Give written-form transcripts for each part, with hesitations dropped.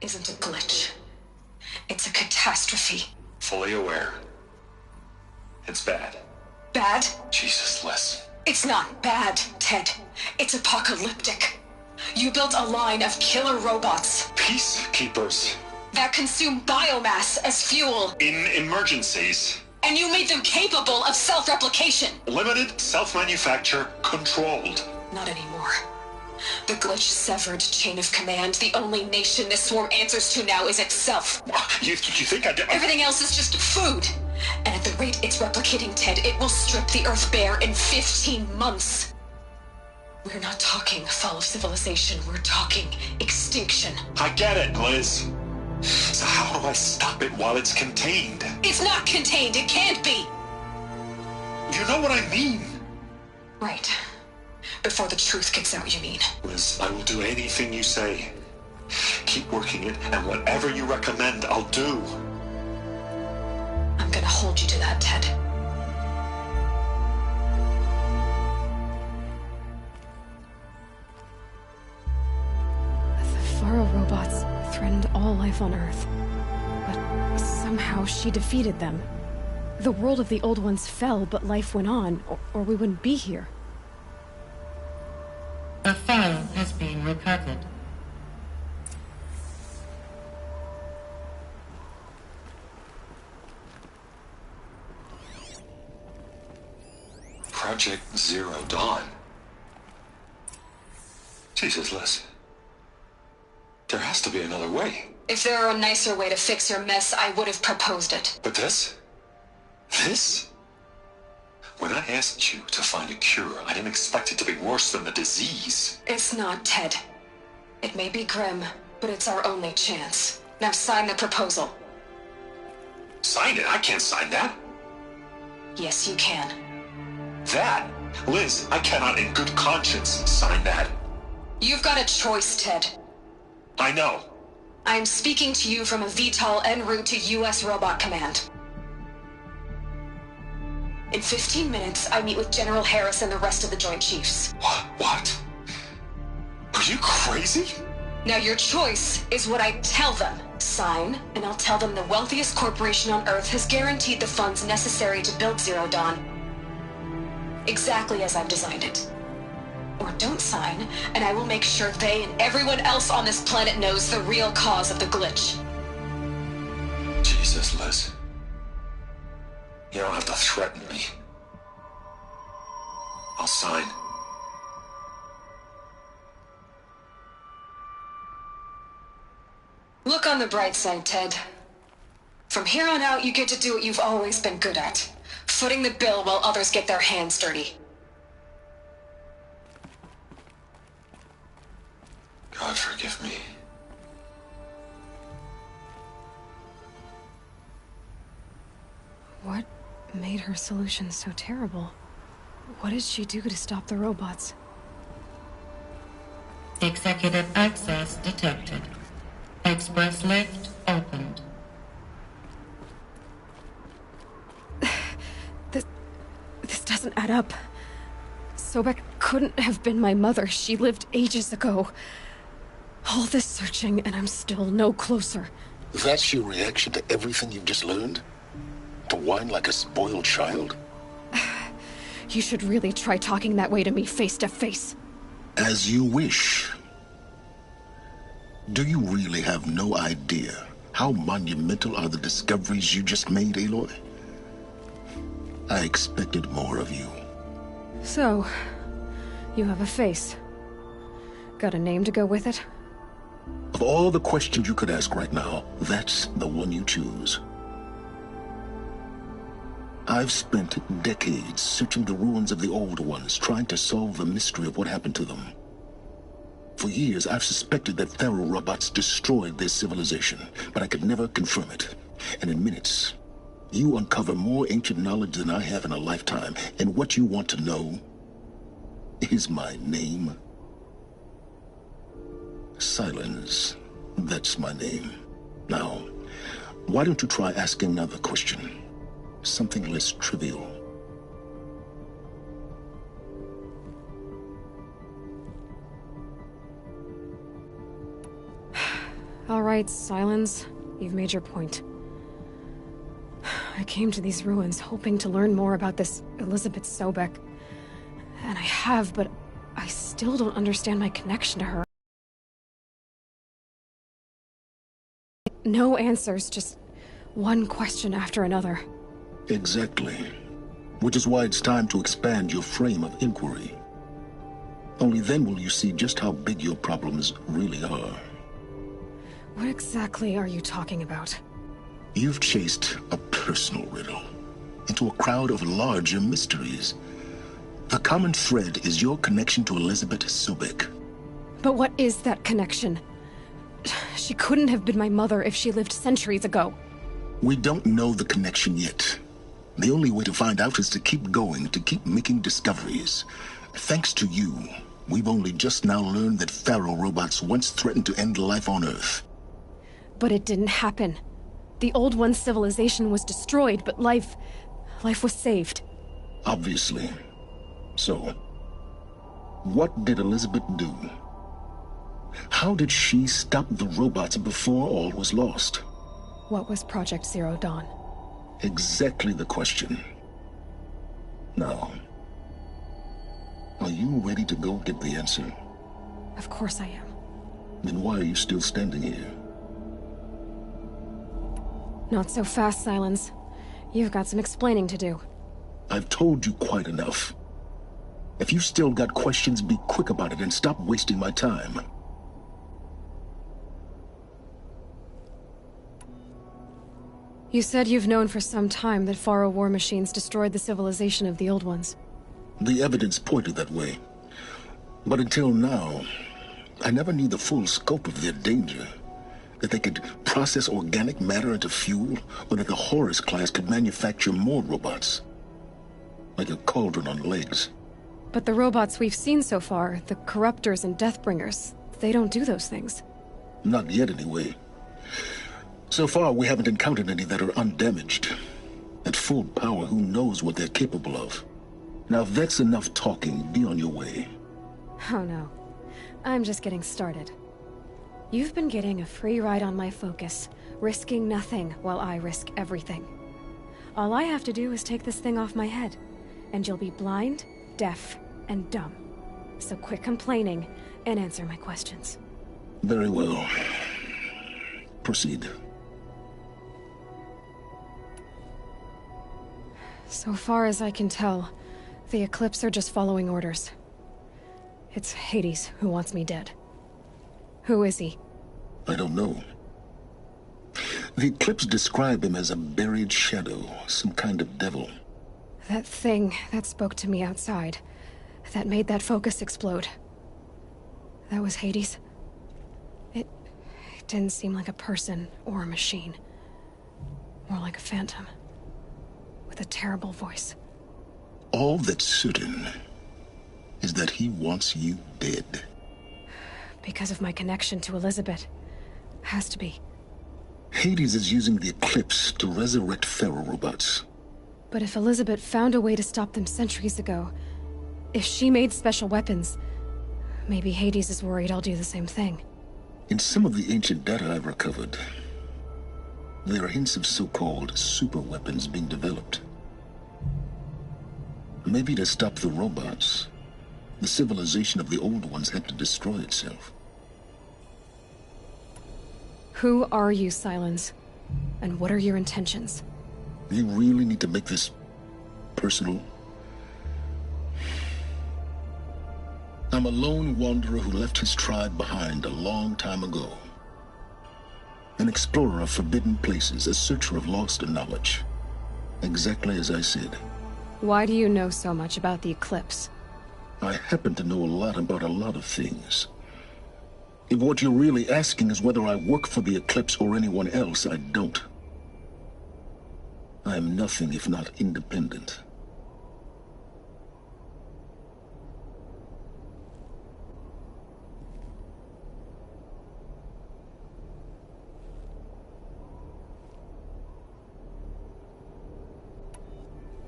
isn't a glitch. It's a catastrophe. Fully aware. It's bad. Bad? Jesus, Liz. It's not bad, Ted. It's apocalyptic. You built a line of killer robots. Peacekeepers. That consume biomass as fuel. In emergencies. And you made them capable of self-replication. Limited, self-manufacture, controlled. Not anymore. The glitch severed chain of command. The only nation this swarm answers to now is itself. You think I did? Everything else is just food. And at the rate it's replicating, Ted, it will strip the Earth bare in 15 months. We're not talking fall of civilization. We're talking extinction. I get it, Liz. So how do I stop it while it's contained? It's not contained. It can't be. You know what I mean? Right. Before the truth gets out, you mean? Liz, I will do anything you say. Keep working it, and whatever you recommend, I'll do. I'm gonna hold you to that, Ted. The Faro robots threatened all life on Earth. But somehow she defeated them. The world of the old ones fell, but life went on, or we wouldn't be here. The file has been recovered. Project Zero Dawn. Jesus, Liz. There has to be another way. If there were a nicer way to fix your mess, I would have proposed it. But this? This? When I asked you to find a cure, I didn't expect it to be worse than the disease. It's not, Ted. It may be grim, but it's our only chance. Now sign the proposal. Sign it? I can't sign that. Yes, you can. That? Liz, I cannot in good conscience sign that. You've got a choice, Ted. I know. I am speaking to you from a VTOL en route to U.S. Robot Command. In 15 minutes, I meet with General Harris and the rest of the Joint Chiefs. What? Are you crazy? Now your choice is what I tell them. Sign, and I'll tell them the wealthiest corporation on Earth has guaranteed the funds necessary to build Zero Dawn. Exactly as I've designed it. Or don't sign, and I will make sure they and everyone else on this planet knows the real cause of the glitch. Jesus, Liz. You don't have to threaten me. I'll sign. Look on the bright side, Ted. From here on out, you get to do what you've always been good at. Footing the bill while others get their hands dirty. God forgive me. What made her solution so terrible? What did she do to stop the robots? Executive access detected. Express lift opened. This doesn't add up. Sobek couldn't have been my mother. She lived ages ago. All this searching, and I'm still no closer. That's your reaction to everything you've just learned? To whine like a spoiled child? You should really try talking that way to me face to face. As you wish. Do you really have no idea how monumental are the discoveries you just made, Aloy? I expected more of you. So, you have a face. Got a name to go with it? Of all the questions you could ask right now, that's the one you choose. I've spent decades searching the ruins of the old ones, trying to solve the mystery of what happened to them. For years, I've suspected that Faro robots destroyed their civilization, but I could never confirm it. And in minutes, you uncover more ancient knowledge than I have in a lifetime, and what you want to know is my name. Silence. That's my name. Now, why don't you try asking another question? Something less trivial. All right. right, Silence. You've made your point. I came to these ruins hoping to learn more about this Elizabeth Sobek. And I have, but I still don't understand my connection to her. No answers, just one question after another. Exactly. Which is why it's time to expand your frame of inquiry. Only then will you see just how big your problems really are. What exactly are you talking about? You've chased a personal riddle into a crowd of larger mysteries. The common thread is your connection to Elizabeth Sobek. But what is that connection? She couldn't have been my mother if she lived centuries ago. We don't know the connection yet. The only way to find out is to keep going, to keep making discoveries. Thanks to you, we've only just now learned that Pharaoh robots once threatened to end life on Earth. But it didn't happen. The Old One's civilization was destroyed, but life was saved. Obviously. So, what did Elizabeth do? How did she stop the robots before all was lost? What was Project Zero Dawn? Exactly the question. Now, are you ready to go get the answer? Of course I am. Then why are you still standing here? Not so fast, Silence. You've got some explaining to do. I've told you quite enough. If you've still got questions, be quick about it and stop wasting my time. You said you've known for some time that Pharaoh war machines destroyed the civilization of the Old Ones. The evidence pointed that way. But until now, I never knew the full scope of their danger. That they could process organic matter into fuel, or that the Horus class could manufacture more robots. Like a cauldron on legs. But the robots we've seen so far, the Corruptors and Deathbringers, they don't do those things. Not yet, anyway. So far, we haven't encountered any that are undamaged. At full power, who knows what they're capable of? Now, if that's enough talking, be on your way. Oh no. I'm just getting started. You've been getting a free ride on my focus, risking nothing while I risk everything. All I have to do is take this thing off my head, and you'll be blind, deaf, and dumb. So quit complaining and answer my questions. Very well. Proceed. So far as I can tell, the Eclipse are just following orders. It's Hades who wants me dead. Who is he? I don't know. The Eclipse describe him as a buried shadow, some kind of devil. That thing that spoke to me outside, that made that focus explode. That was Hades? It didn't seem like a person or a machine. More like a phantom. With a terrible voice. All that's certain is that he wants you dead. Because of my connection to Elizabeth. Has to be. Hades is using the Eclipse to resurrect Pharaoh robots. But if Elizabeth found a way to stop them centuries ago, if she made special weapons, maybe Hades is worried I'll do the same thing. In some of the ancient data I've recovered, there are hints of so-called super weapons being developed. Maybe to stop the robots, the civilization of the Old Ones had to destroy itself. Who are you, Silence? And what are your intentions? You really need to make this personal? I'm a lone wanderer who left his tribe behind a long time ago. An explorer of forbidden places, a searcher of lost knowledge. Exactly as I said. Why do you know so much about the Eclipse? I happen to know a lot about a lot of things. If what you're really asking is whether I work for the Eclipse or anyone else, I don't. I am nothing if not independent.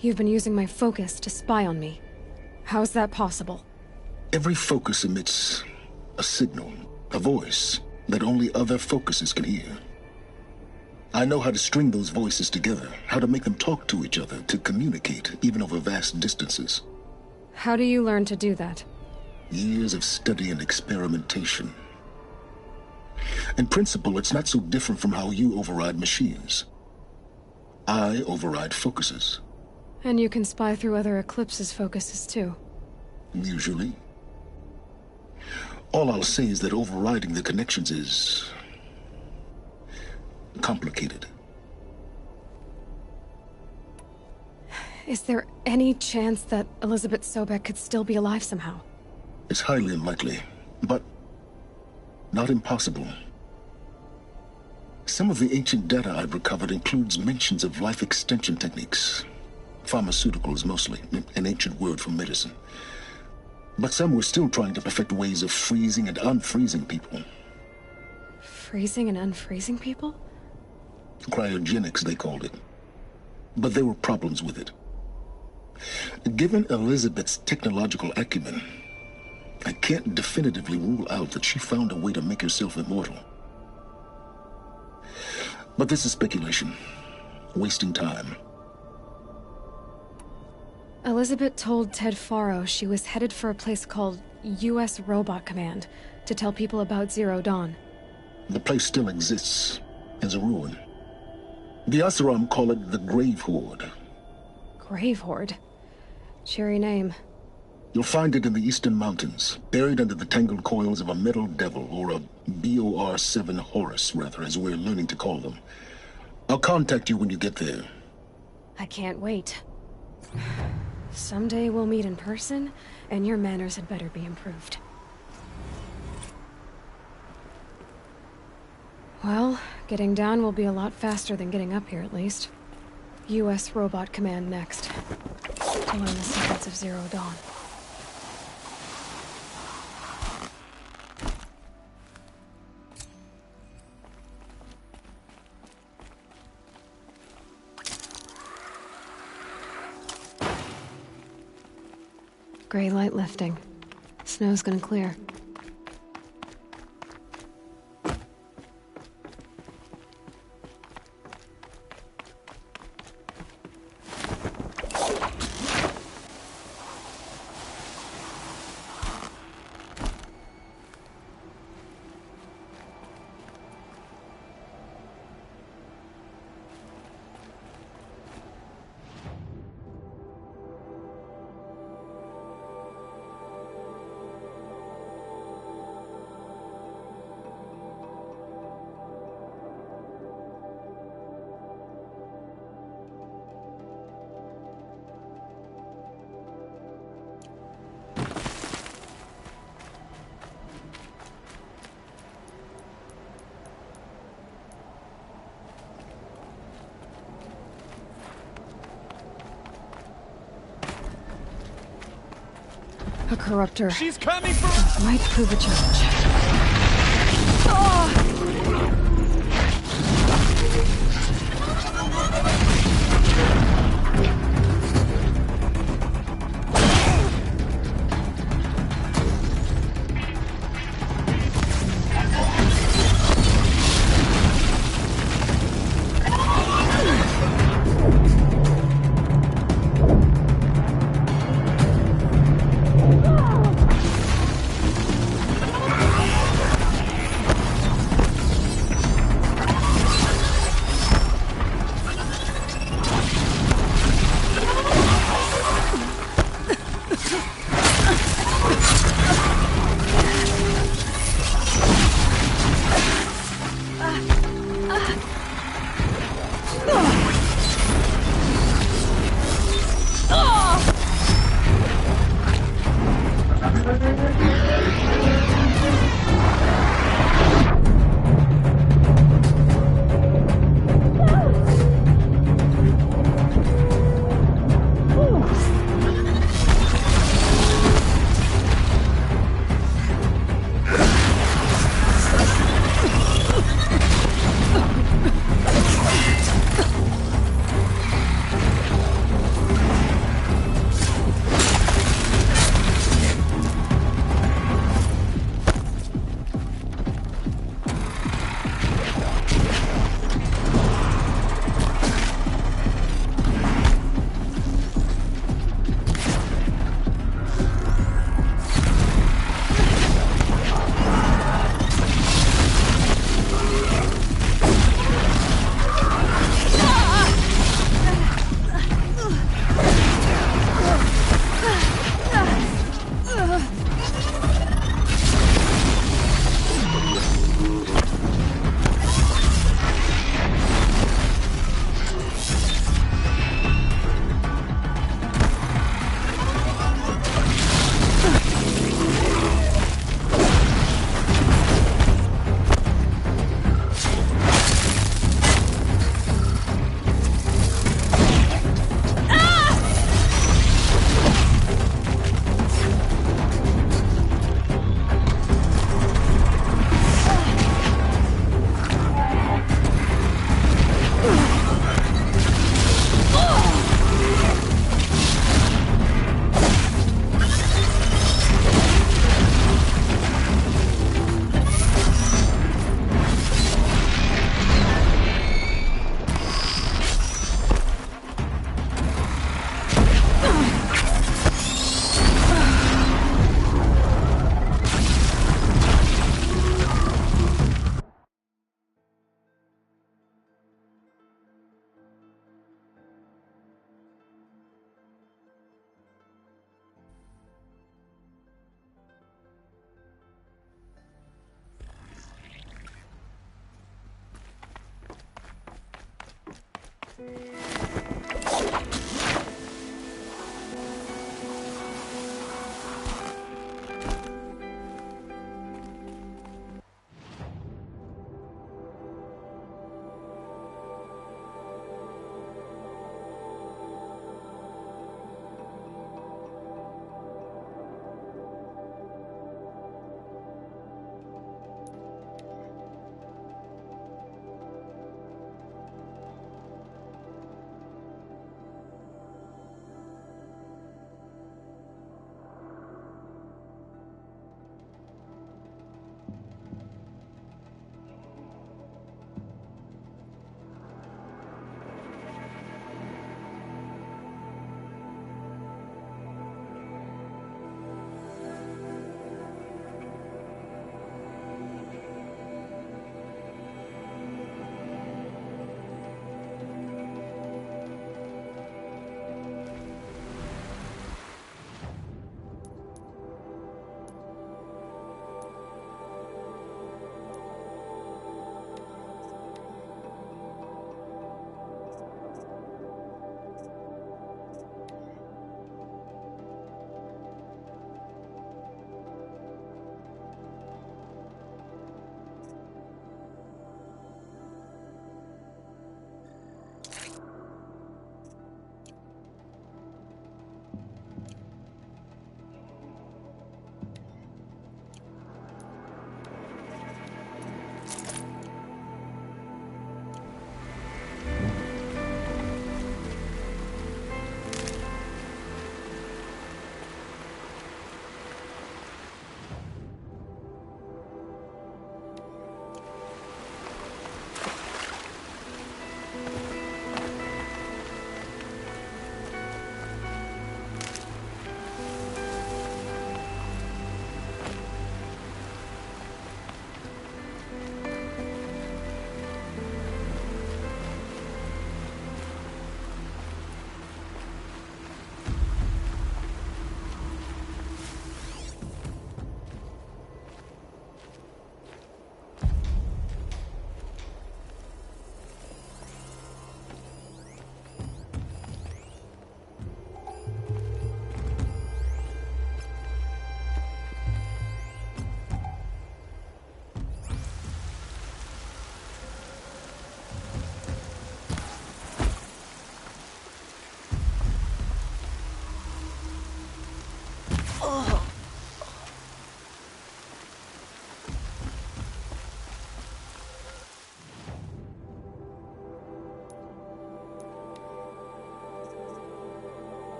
You've been using my focus to spy on me. How's that possible? Every focus emits a signal, a voice. that only other focuses can hear. I know how to string those voices together, how to make them talk to each other, to communicate, even over vast distances. How do you learn to do that? Years of study and experimentation. In principle, it's not so different from how you override machines. I override focuses. And you can spy through other Eclipse's focuses too. Usually. All I'll say is that overriding the connections is complicated. Is there any chance that Elizabeth Sobek could still be alive somehow? It's highly unlikely, but not impossible. Some of the ancient data I've recovered includes mentions of life extension techniques. Pharmaceuticals mostly, an ancient word for medicine. But some were still trying to perfect ways of freezing and unfreezing people. Freezing and unfreezing people? Cryogenics, they called it. But there were problems with it. Given Elizabeth's technological acumen, I can't definitively rule out that she found a way to make herself immortal. But this is speculation. Wasting time. Elizabeth told Ted Faro she was headed for a place called U.S. Robot Command to tell people about Zero Dawn. The place still exists as a ruin. The Asaram call it the Grave Horde. Grave Horde? Cheery name. You'll find it in the Eastern Mountains, buried under the tangled coils of a metal devil, or a BOR-7 Horus, rather, as we're learning to call them. I'll contact you when you get there. I can't wait. Someday we'll meet in person, and your manners had better be improved. Well, getting down will be a lot faster than getting up here, at least. U.S. Robot Command next. To learn the secrets of Zero Dawn. Gray light lifting. Snow's gonna clear. A corruptor. She's coming for us! Might prove a challenge.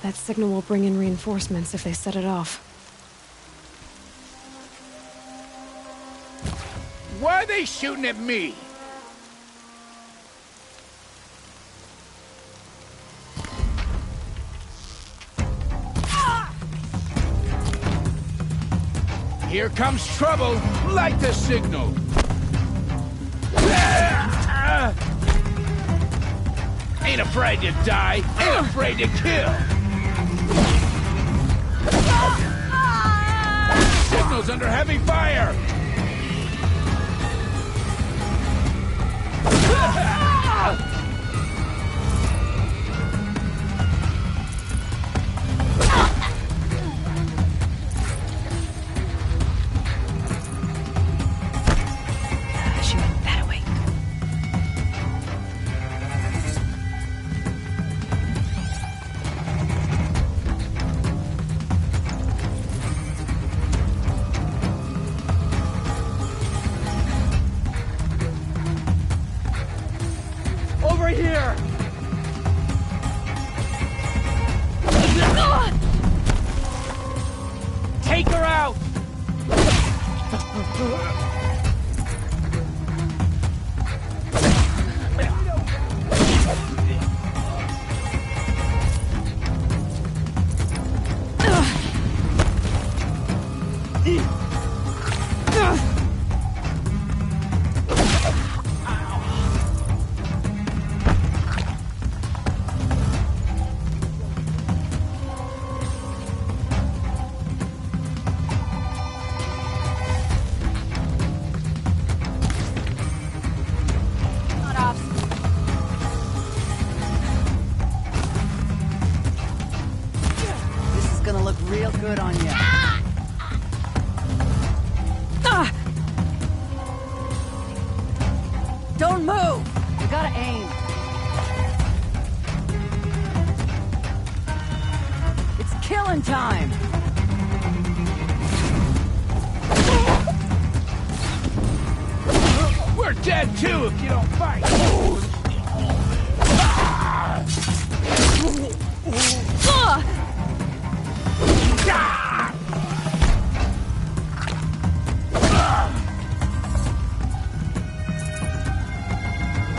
That signal will bring in reinforcements if they set it off. Why are they shooting at me? Here comes trouble. Light the signal. Ain't afraid to die. Ain't afraid to kill. Signal's under heavy fire. over here! Take her out! Real good on you. Don't move! You gotta aim. It's killing time! We're dead too if you don't fight!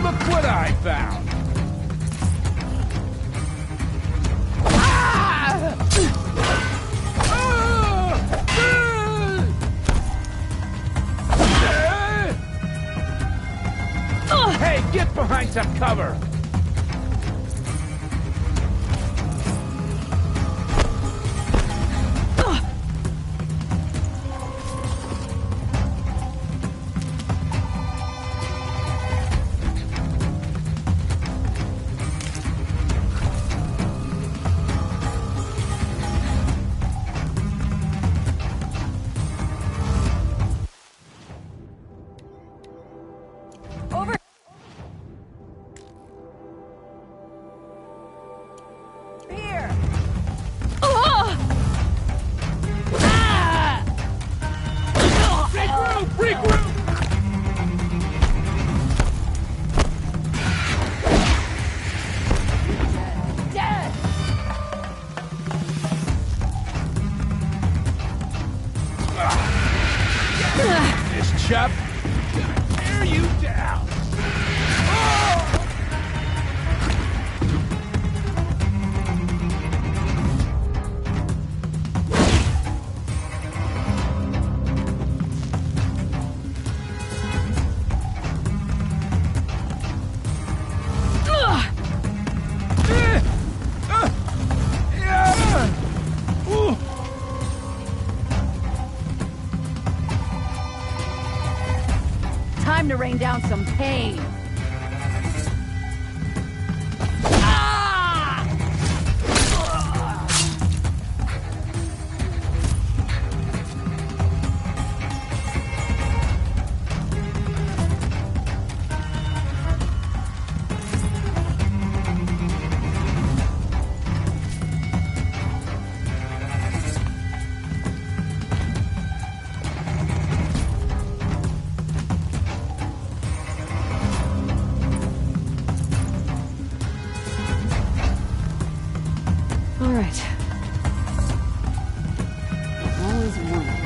Look what I found! Hey, get behind some cover! Chap, gonna tear you down. Time to rain down some pain. All right. Always one.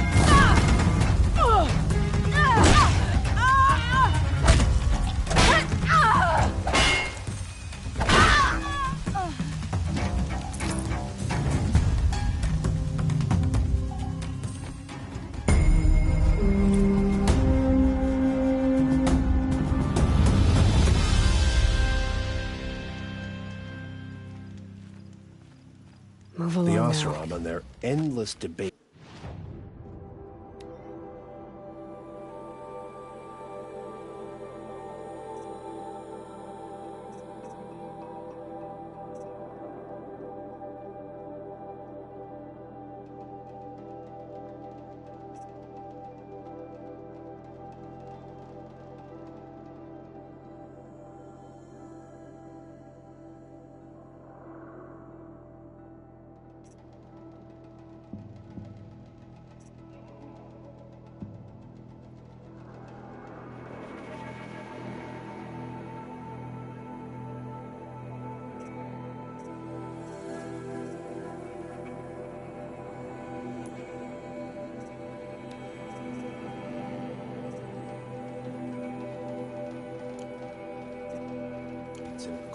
Move along The now. Oseram and their endless debate.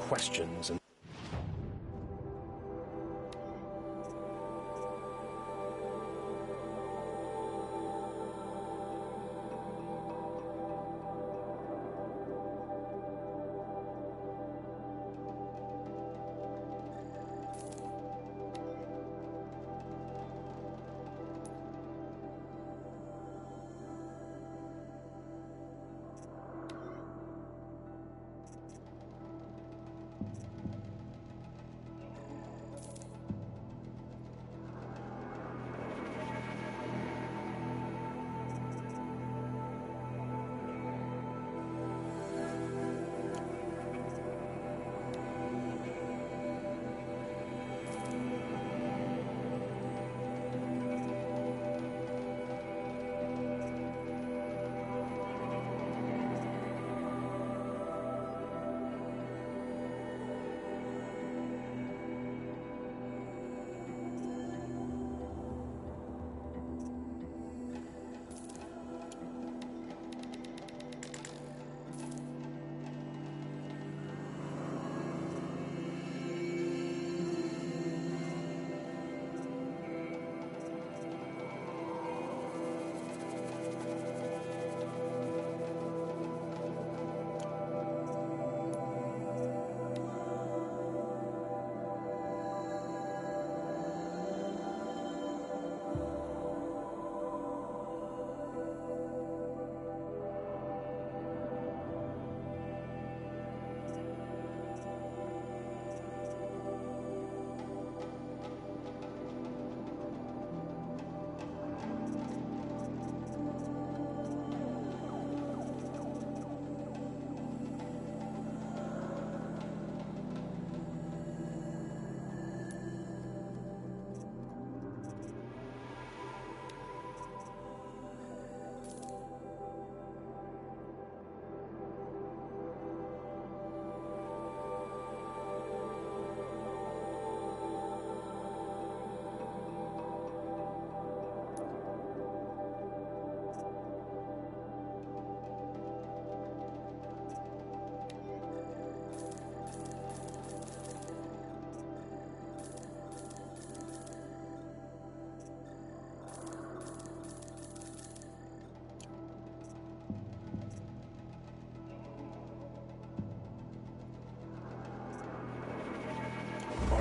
questions and...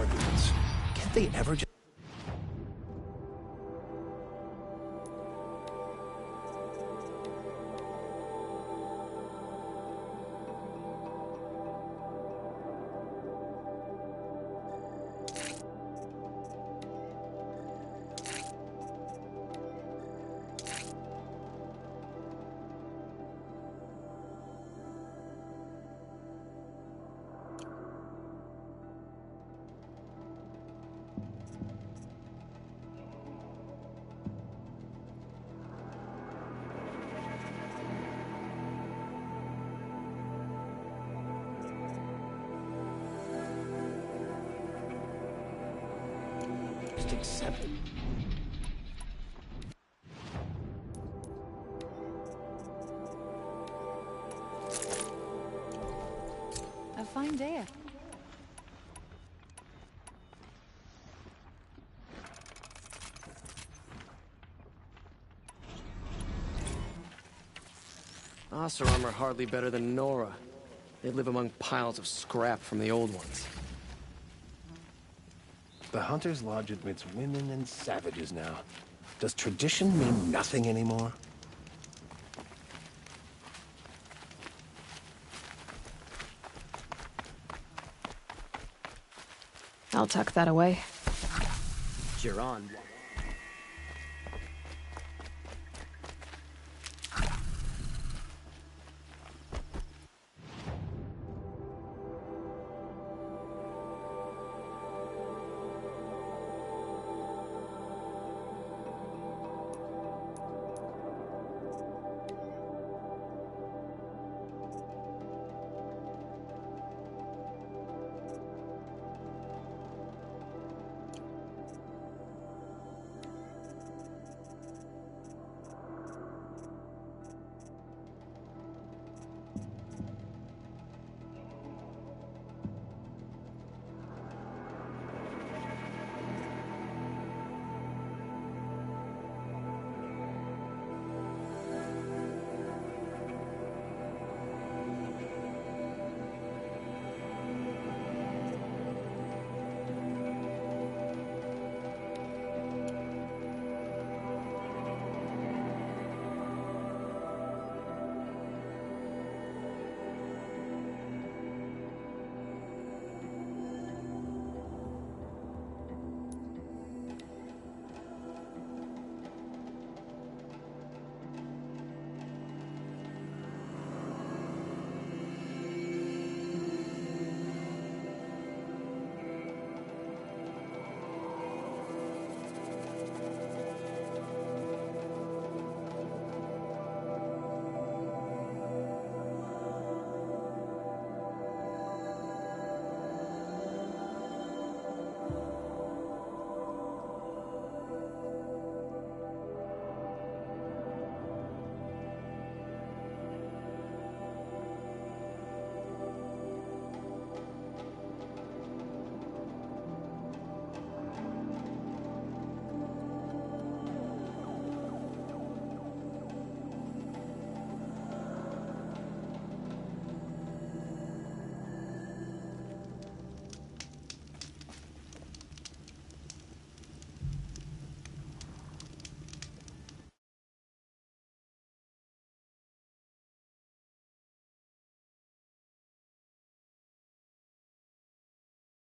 arguments. Can't they ever just... accept it? A fine day. Oseram are hardly better than Nora. They live among piles of scrap from the old ones. The Hunter's Lodge admits women and savages now. Does tradition mean nothing anymore? I'll tuck that away. Jiran